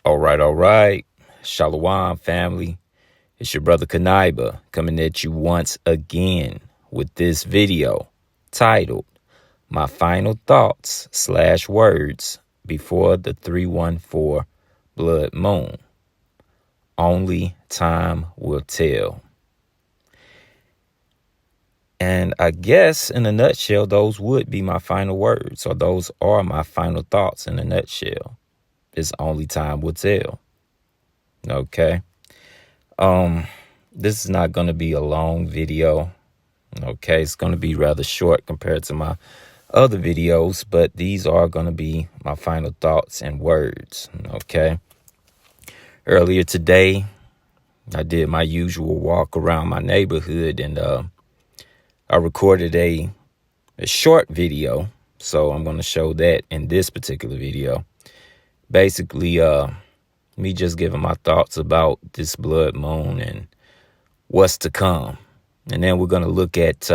All right. Shalom, family. It's your brother Kanaiba coming at you once again with this video titled My Final Thoughts / Words Before the 314 Blood Moon. Only time will tell. And I guess in a nutshell, those would be my final words, or those are my final thoughts in a nutshell. It's only time will tell. Okay. This is not going to be a long video. Okay. It's going to be rather short compared to my other videos, but these are going to be my final thoughts and words. Okay. Earlier today, I did my usual walk around my neighborhood, and I recorded a short video. So I'm going to show that in this particular video. Basically, me just giving my thoughts about this blood moon and what's to come. And then we're going to look at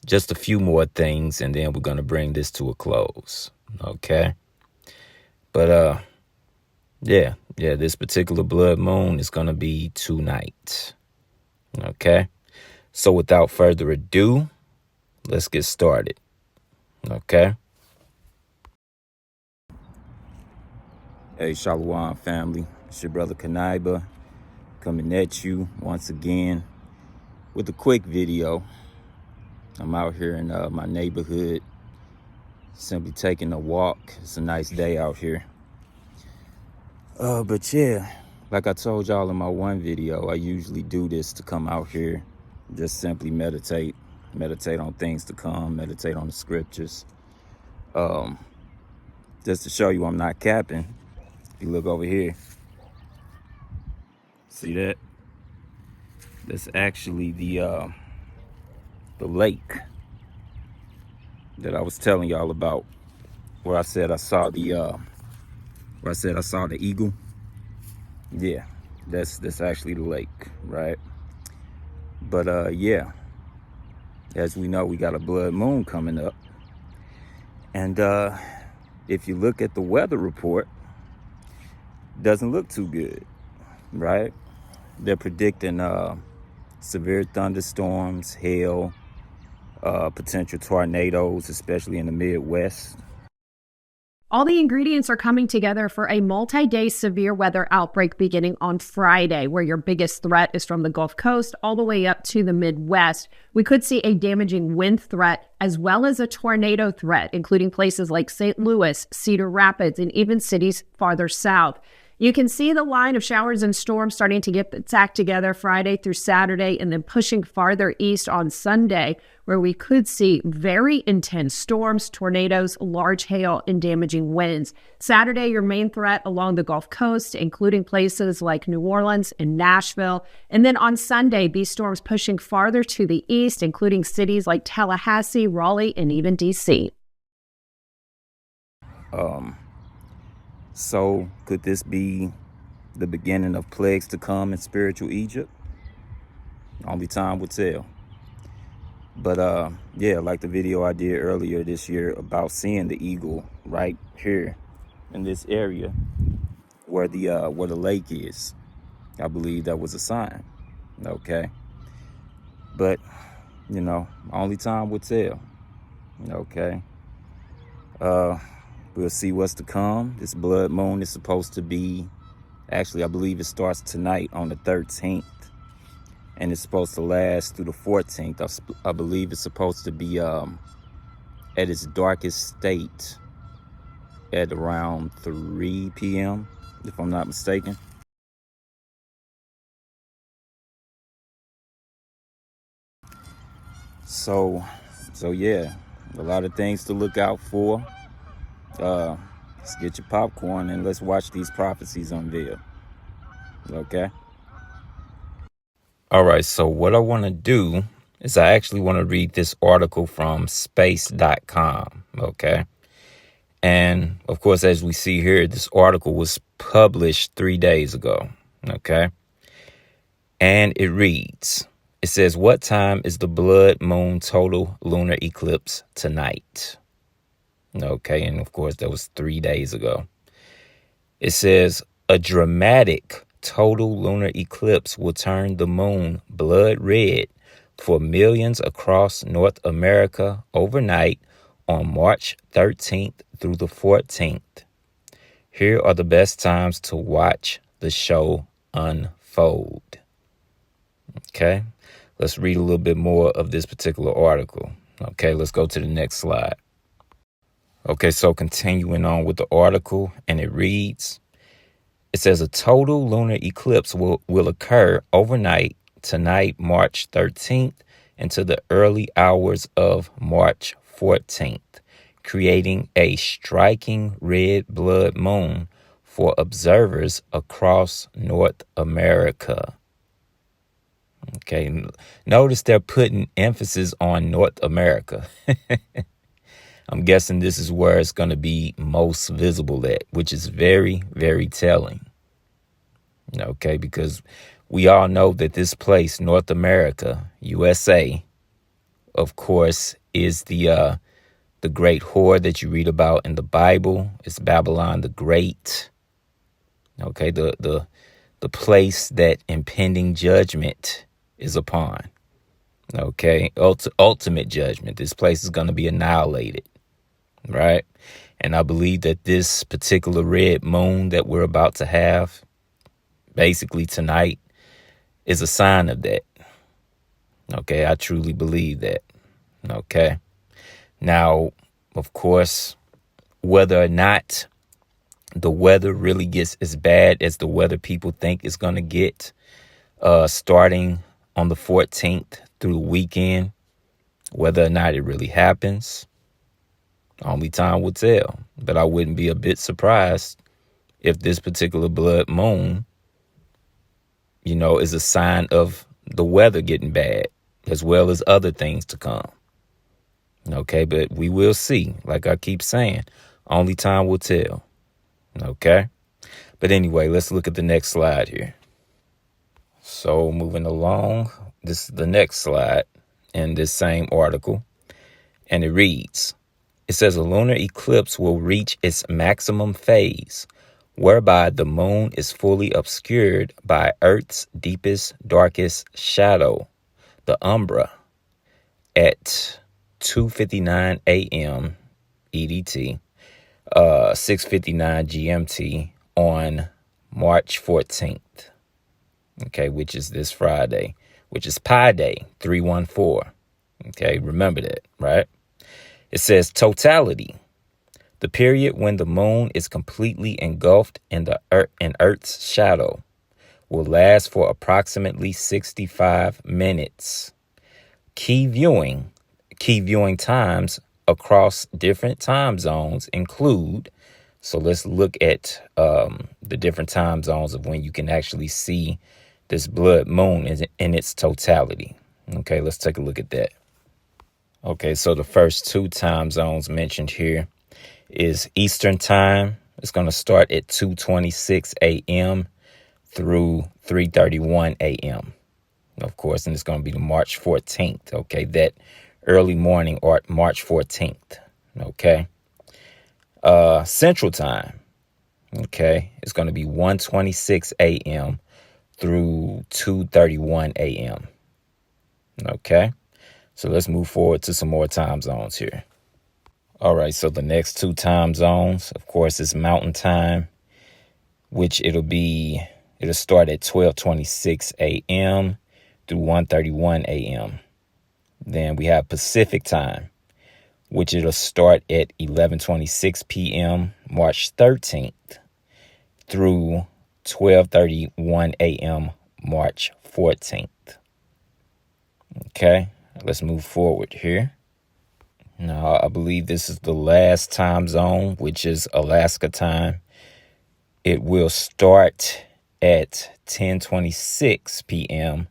just a few more things, and then we're going to bring this to a close. Okay. But yeah, this particular blood moon is going to be tonight. Okay. So without further ado, let's get started. Okay. Hey, Shalom, family. It's your brother Kanaiba coming at you once again with a quick video. I'm out here in my neighborhood, simply taking a walk. It's a nice day out here. But yeah, like I told y'all in my one video, I usually do this to come out here, just simply meditate on things to come, meditate on the scriptures. Just to show you I'm not capping. If you look over here, see that? That's actually the lake that I was telling y'all about, where I said I saw the eagle. Yeah, that's actually the lake, right? But yeah, as we know, we got a blood moon coming up, and if you look at the weather report, it doesn't look too good, right? They're predicting severe thunderstorms, hail, potential tornadoes, especially in the Midwest. All the ingredients are coming together for a multi-day severe weather outbreak beginning on Friday, where your biggest threat is from the Gulf Coast all the way up to the Midwest. We could see a damaging wind threat as well as a tornado threat, including places like St. Louis, Cedar Rapids, and even cities farther south. You can see the line of showers and storms starting to get its act together Friday through Saturday, and then pushing farther east on Sunday, where we could see very intense storms, tornadoes, large hail, and damaging winds. Saturday, your main threat along the Gulf Coast, including places like New Orleans and Nashville. And then on Sunday, these storms pushing farther to the east, including cities like Tallahassee, Raleigh, and even D.C. So could this be the beginning of plagues to come in spiritual Egypt? Only time will tell. But yeah, like the video I did earlier this year about seeing the eagle right here in this area where the lake is. I believe that was a sign. Okay. But you know, only time will tell. Okay. We'll see what's to come. This blood moon is supposed to be, actually, I believe it starts tonight on the 13th. And it's supposed to last through the 14th. I believe it's supposed to be at its darkest state at around 3 p.m., if I'm not mistaken. So yeah, a lot of things to look out for. Let's get your popcorn and let's watch these prophecies unveil. Okay? All right, so what I want to do is I actually want to read this article from space.com. Okay? And of course, as we see here, this article was published 3 days ago. Okay? And it reads, it says, what time is the blood moon total lunar eclipse tonight? Okay, and of course, that was 3 days ago. It says a dramatic total lunar eclipse will turn the moon blood red for millions across North America overnight on March 13th through the 14th. Here are the best times to watch the show unfold. Okay, let's read a little bit more of this particular article. Okay, let's go to the next slide. Okay, so continuing on with the article, and it reads, it says a total lunar eclipse will occur overnight tonight, March 13th, into the early hours of March 14th, creating a striking red blood moon for observers across North America. Okay, notice they're putting emphasis on North America. I'm guessing this is where it's going to be most visible at, which is very, very telling. Okay, because we all know that this place, North America, USA, of course, is the great whore that you read about in the Bible. It's Babylon the Great. Okay, the place that impending judgment is upon. Okay, ultimate judgment. This place is going to be annihilated. Right? And I believe that this particular red moon that we're about to have, basically tonight, is a sign of that. Okay, I truly believe that. Okay. Now, of course, whether or not the weather really gets as bad as the weather people think it's going to get, starting on the 14th through the weekend, whether or not it really happens, only time will tell. But I wouldn't be a bit surprised if this particular blood moon, is a sign of the weather getting bad, as well as other things to come. Okay, but we will see. Like I keep saying, only time will tell. Okay, but anyway, let's look at the next slide here. So moving along, this is the next slide in this same article, and it reads, it says a lunar eclipse will reach its maximum phase, whereby the moon is fully obscured by Earth's deepest, darkest shadow, the umbra, at 2:59 a.m. EDT, 6:59 GMT on March 14th. Okay, which is this Friday, which is Pi Day 314. Okay, remember that, right? It says totality, the period when the moon is completely engulfed in Earth's shadow, will last for approximately 65 minutes. Key viewing times across different time zones include, so let's look at the different time zones of when you can actually see this blood moon in its totality. Okay, let's take a look at that. Okay, so the first two time zones mentioned here is Eastern time. It's going to start at 2:26 a.m. through 3:31 a.m. Of course, and it's going to be the March 14th. Okay, that early morning or March 14th. Okay. Central time. Okay, it's going to be 1:26 a.m. through 2:31 a.m. Okay. So let's move forward to some more time zones here. All right, so the next two time zones, of course, is Mountain Time, which it'll start at 12:26 a.m. through 1:31 a.m. Then we have Pacific Time, which it'll start at 11:26 p.m. March 13th through 12:31 a.m. March 14th. Okay, let's move forward here. Now, I believe this is the last time zone, which is Alaska time. It will start at 10:26 p.m.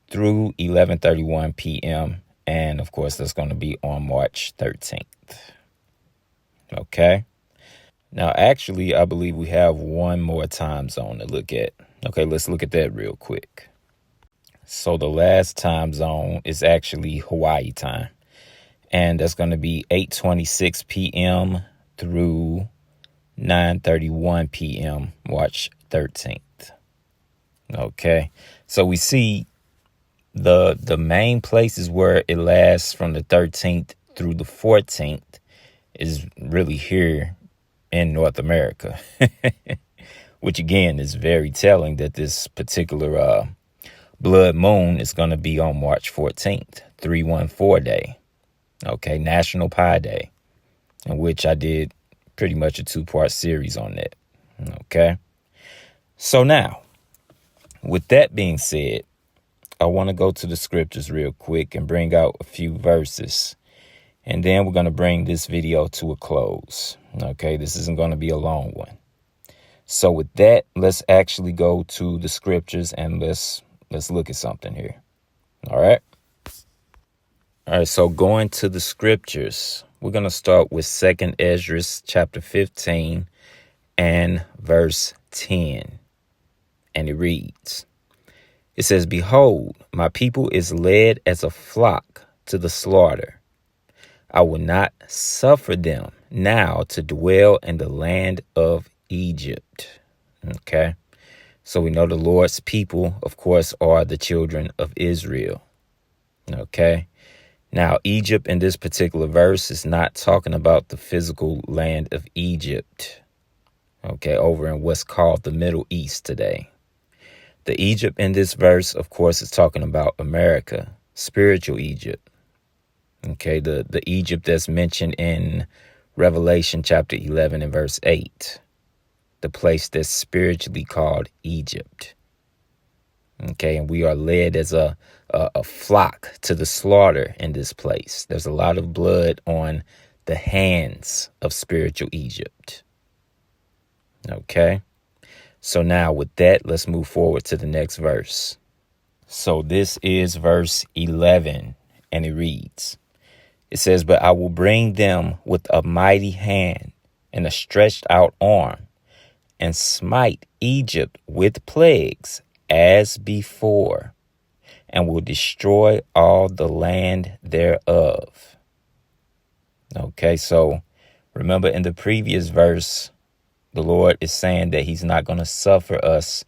through 11:31 p.m. And, of course, that's going to be on March 13th. Okay. Now, actually, I believe we have one more time zone to look at. Okay, let's look at that real quick. So the last time zone is actually Hawaii time. And that's going to be 8:26 p.m. through 9:31 p.m. March 13th. Okay, so we see the main places where it lasts from the 13th through the 14th is really here in North America, which again is very telling that this particular blood moon is going to be on March 14th, 314 day. Okay, National Pie Day, in which I did pretty much a 2-part series on that. Okay, so now, with that being said, I want to go to the scriptures real quick and bring out a few verses. And then we're going to bring this video to a close. Okay, this isn't going to be a long one. So with that, let's actually go to the scriptures and let's look at something here. All right. All right, so going to the scriptures, we're going to start with 2nd Esdras chapter 15 and verse 10. And it reads, it says, "Behold, my people is led as a flock to the slaughter. I will not suffer them now to dwell in the land of Egypt." Okay. So we know the Lord's people, of course, are the children of Israel. Okay. Now, Egypt in this particular verse is not talking about the physical land of Egypt. Okay. Over in what's called the Middle East today. The Egypt in this verse, of course, is talking about America, spiritual Egypt. Okay, the Egypt that's mentioned in Revelation chapter 11 and verse 8. The place that's spiritually called Egypt. Okay, and we are led as a flock to the slaughter in this place. There's a lot of blood on the hands of spiritual Egypt. Okay. So now with that, let's move forward to the next verse. So this is verse 11, and it reads, it says, "But I will bring them with a mighty hand and a stretched out arm, and smite Egypt with plagues as before, and will destroy all the land thereof." Okay, so remember in the previous verse, the Lord is saying that he's not going to suffer us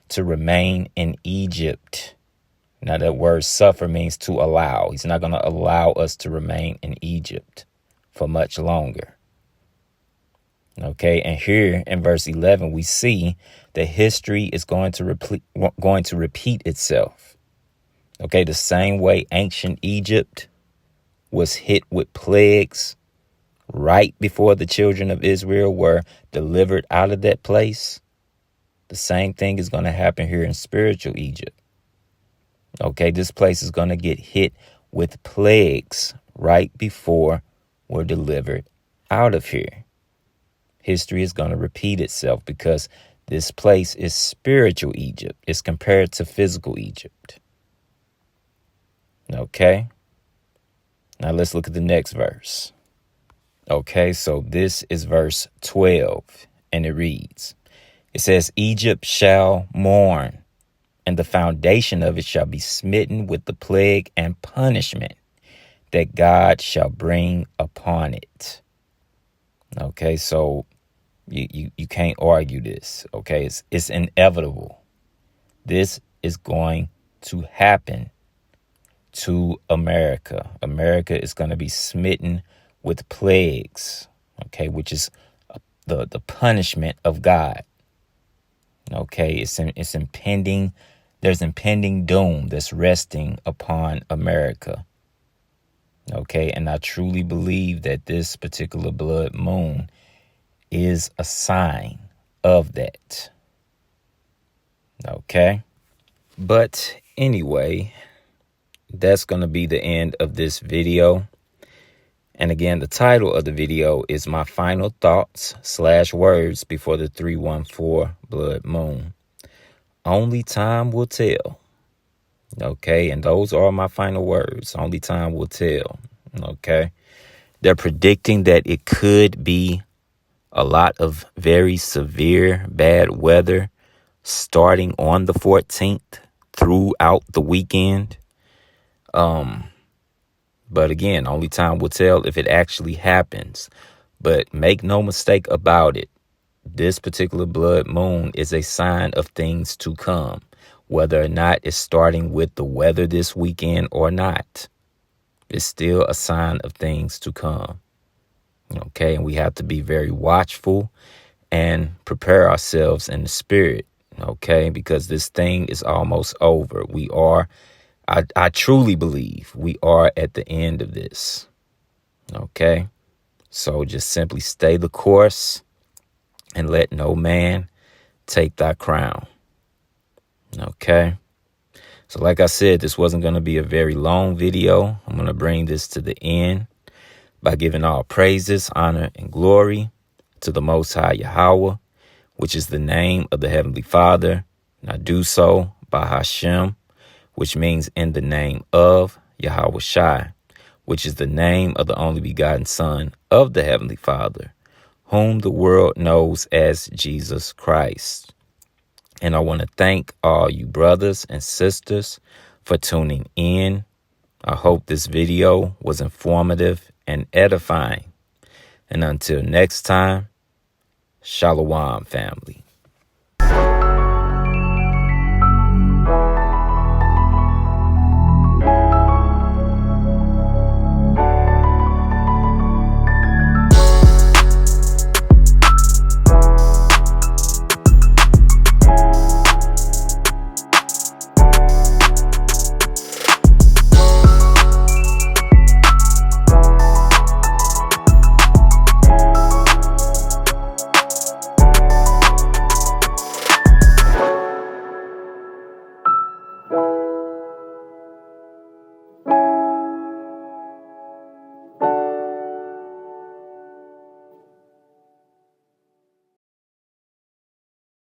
to remain in Egypt. Now that word suffer means to allow. He's not going to allow us to remain in Egypt for much longer. Okay, and here in verse 11, we see that history is going to repeat itself. Okay, the same way ancient Egypt was hit with plagues right before the children of Israel were delivered out of that place, the same thing is going to happen here in spiritual Egypt. Okay, this place is going to get hit with plagues right before we're delivered out of here. History is going to repeat itself because this place is spiritual Egypt. It's compared to physical Egypt. Okay, now let's look at the next verse. Okay, so this is verse 12, and it reads, it says, "Egypt shall mourn, and the foundation of it shall be smitten with the plague and punishment that God shall bring upon it." Okay, so you can't argue this. Okay, it's inevitable. This is going to happen to America. America is going to be smitten with plagues, okay, which is the punishment of God. Okay, it's impending. There's impending doom that's resting upon America. Okay, and I truly believe that this particular blood moon is a sign of that. Okay, but anyway, that's going to be the end of this video. And again, the title of the video is my final thoughts / words before the 314 blood moon. Only time will tell. Okay, and those are my final words. Only time will tell. Okay, they're predicting that it could be a lot of very severe bad weather starting on the 14th throughout the weekend. But again, only time will tell if it actually happens. But make no mistake about it. this particular blood moon is a sign of things to come, whether or not it's starting with the weather this weekend or not. It's still a sign of things to come. Okay, and we have to be very watchful and prepare ourselves in the spirit, okay, because this thing is almost over. I truly believe we are at the end of this, okay? So just simply stay the course and let no man take thy crown, okay? So like I said, this wasn't going to be a very long video. I'm going to bring this to the end by giving all praises, honor, and glory to the Most High Yahweh, which is the name of the Heavenly Father. And I do so by Hashem, which means in the name of Yahweh Shai, which is the name of the only begotten Son of the Heavenly Father, whom the world knows as Jesus Christ. And I want to thank all you brothers and sisters for tuning in. I hope this video was informative and edifying. And until next time, Shalom, family.